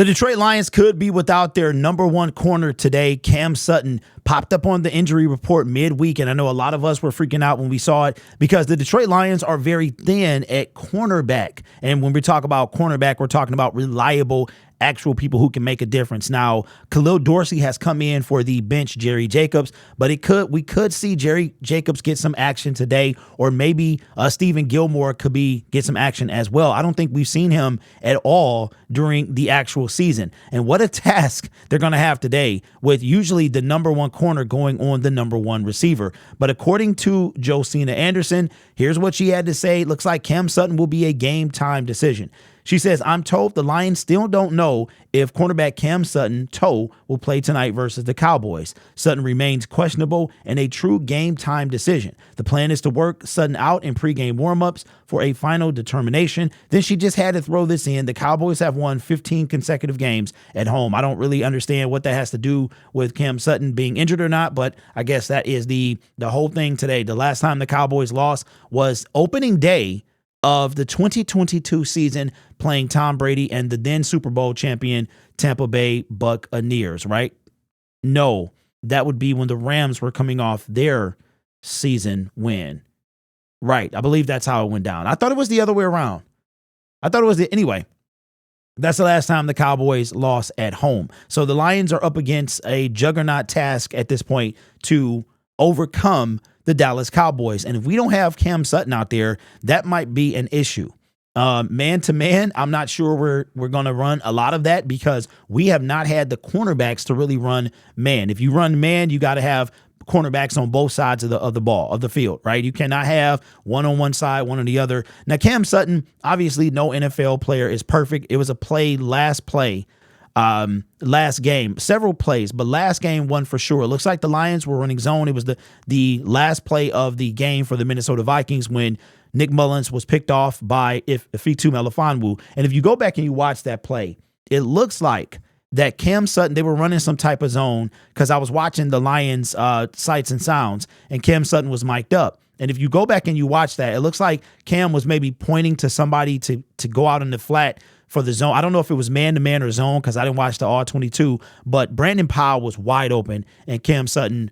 The Detroit Lions could be without their number one corner today. Cam Sutton popped up on the injury report midweek, and I know a lot of us were freaking out when we saw it because the Detroit Lions are very thin at cornerback. And when we talk about cornerback, we're talking about reliable, actual people who can make a difference. Now, Khalil Dorsey has come in for the bench Jerry Jacobs, but we could see Jerry Jacobs get some action today, or maybe Stephen Gilmore could get some action as well. I don't think we've seen him at all during the actual season. And what a task they're going to have today with usually the number one corner going on the number one receiver. But according to Josina Anderson, here's what she had to say. It looks like Cam Sutton will be a game time decision. She says, I'm told the Lions still don't know if cornerback Cam Sutton, Toe, will play tonight versus the Cowboys. Sutton remains questionable and a true game time decision. The plan is to work Sutton out in pregame warmups for a final determination. Then she just had to throw this in. The Cowboys have won 15 consecutive games at home. I don't really understand what that has to do with Cam Sutton being injured or not, but I guess that is the whole thing today. The last time the Cowboys lost was opening day of the 2022 season, playing Tom Brady and the then Super Bowl champion Tampa Bay Buccaneers, right? No, that would be when the Rams were coming off their season win. Right, I believe that's how it went down. I thought it was the other way around. Anyway, that's the last time the Cowboys lost at home. So the Lions are up against a juggernaut task at this point to overcome the Dallas Cowboys. And if we don't have Cam Sutton out there, that might be an issue. Man to man, I'm not sure we're going to run a lot of that because we have not had the cornerbacks to really run man. If you run man, you got to have cornerbacks on both sides of the field, right? You cannot have one on one side, one on the other. Now, Cam Sutton, obviously no NFL player is perfect. It was a last game, several plays, but last game one for sure. It looks like the Lions were running zone. It was the last play of the game for the Minnesota Vikings when Nick Mullins was picked off by Ifeatu Melifonwu. And if you go back and you watch that play, it looks like that Cam Sutton, they were running some type of zone because I was watching the Lions sights and sounds, and Cam Sutton was mic'd up. And if you go back and you watch that, it looks like Cam was maybe pointing to somebody to go out in the flat for the zone. I don't know if it was man-to-man or zone because I didn't watch the all-22, but Brandon Powell was wide open, and Cam Sutton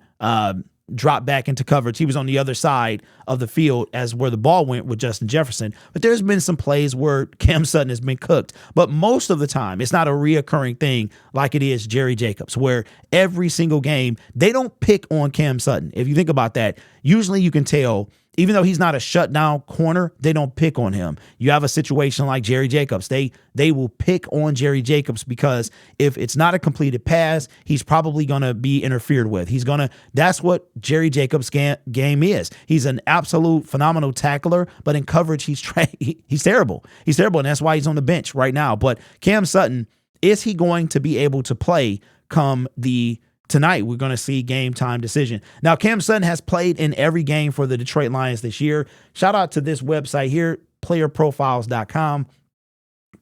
dropped back into coverage. He was on the other side of the field as where the ball went with Justin Jefferson. But there's been some plays where Cam Sutton has been cooked. But most of the time, it's not a reoccurring thing like it is Jerry Jacobs, where every single game, they don't pick on Cam Sutton. If you think about that, usually you can tell, even though he's not a shutdown corner, they don't pick on him. You have a situation like Jerry Jacobs. They will pick on Jerry Jacobs because if it's not a completed pass, he's probably going to be interfered with. That's what Jerry Jacobs' game is. He's an absolute phenomenal tackler, but in coverage, he's terrible. He's terrible, and that's why he's on the bench right now. But Cam Sutton, is he going to be able to play come tonight? We're going to see game time decision. Now, Cam Sutton has played in every game for the Detroit Lions this year. Shout out to this website here, playerprofiles.com.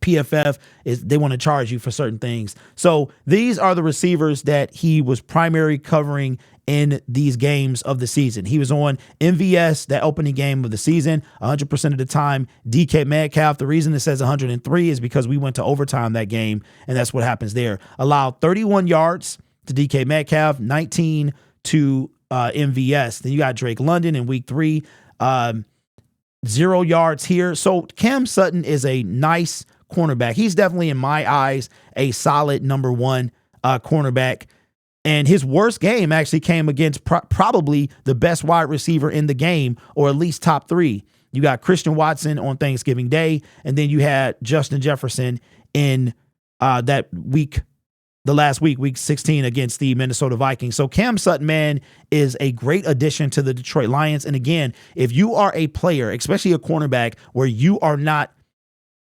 PFF they want to charge you for certain things. So these are the receivers that he was primary covering in these games of the season. He was on MVS, that opening game of the season, 100% of the time. DK Metcalf, the reason it says 103 is because we went to overtime that game, and that's what happens there. Allowed 31 yards to DK Metcalf, 19 to MVS. Then you got Drake London in week 3, 0 yards here. So Cam Sutton is a nice cornerback. He's definitely, in my eyes, a solid number one cornerback. And his worst game actually came against probably the best wide receiver in the game, or at least top 3. You got Christian Watson on Thanksgiving Day, and then you had Justin Jefferson in that week, the last week, week 16 against the Minnesota Vikings. So Cam Sutton, man, is a great addition to the Detroit Lions. And again, if you are a player, especially a cornerback, where you are not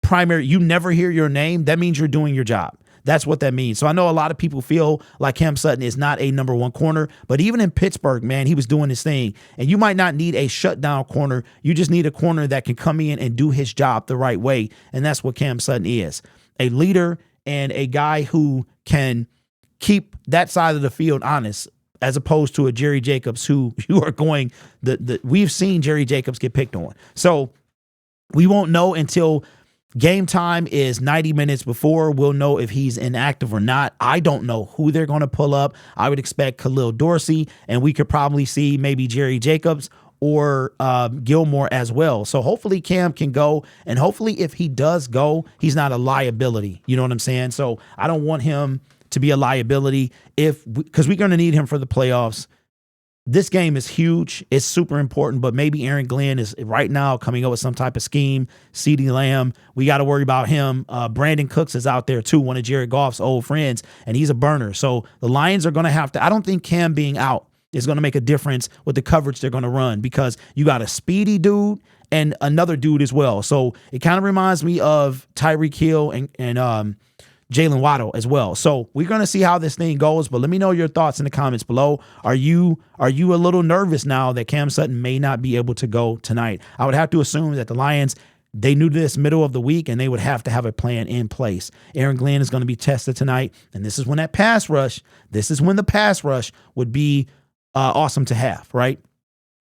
primary, you never hear your name, that means you're doing your job. That's what that means. So I know a lot of people feel like Cam Sutton is not a number one corner, but even in Pittsburgh, man, he was doing his thing. And you might not need a shutdown corner. You just need a corner that can come in and do his job the right way. And that's what Cam Sutton is. A leader and a guy who can keep that side of the field honest, as opposed to a Jerry Jacobs who you are going, we've seen Jerry Jacobs get picked on. So we won't know until Game time is 90 minutes before. We'll know if he's inactive or not. I don't know who they're going to pull up. I would expect Khalil Dorsey, and we could probably see maybe Jerry Jacobs or Gilmore as well. So hopefully Cam can go, and hopefully if he does go, he's not a liability. You know what I'm saying? So I don't want him to be a liability because we're going to need him for the playoffs. This game is huge. It's super important, but maybe Aaron Glenn is right now coming up with some type of scheme. CeeDee Lamb, we got to worry about him. Brandon Cooks is out there too, one of Jared Goff's old friends, and he's a burner. So the Lions are going to have to, I don't think Cam being out is going to make a difference with the coverage they're going to run because you got a speedy dude and another dude as well. So it kind of reminds me of Tyreek Hill and Jalen Waddle as well. So we're going to see how this thing goes, but let me know your thoughts in the comments below. Are you a little nervous now that Cam Sutton may not be able to go tonight? I would have to assume that the Lions, they knew this middle of the week and they would have to have a plan in place. Aaron Glenn is going to be tested tonight, and this is when the pass rush would be awesome to have, right?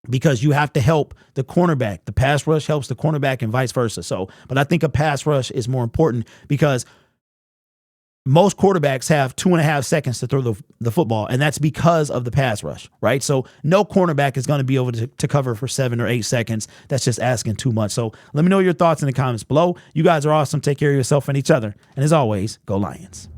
Because you have to help the cornerback. The pass rush helps the cornerback and vice versa. So, but I think a pass rush is more important because most quarterbacks have 2.5 seconds to throw the football, and that's because of the pass rush, right? So no cornerback is going to be able to cover for 7 or 8 seconds. That's just asking too much. So let me know your thoughts in the comments below. You guys are awesome. Take care of yourself and each other. And as always, go Lions.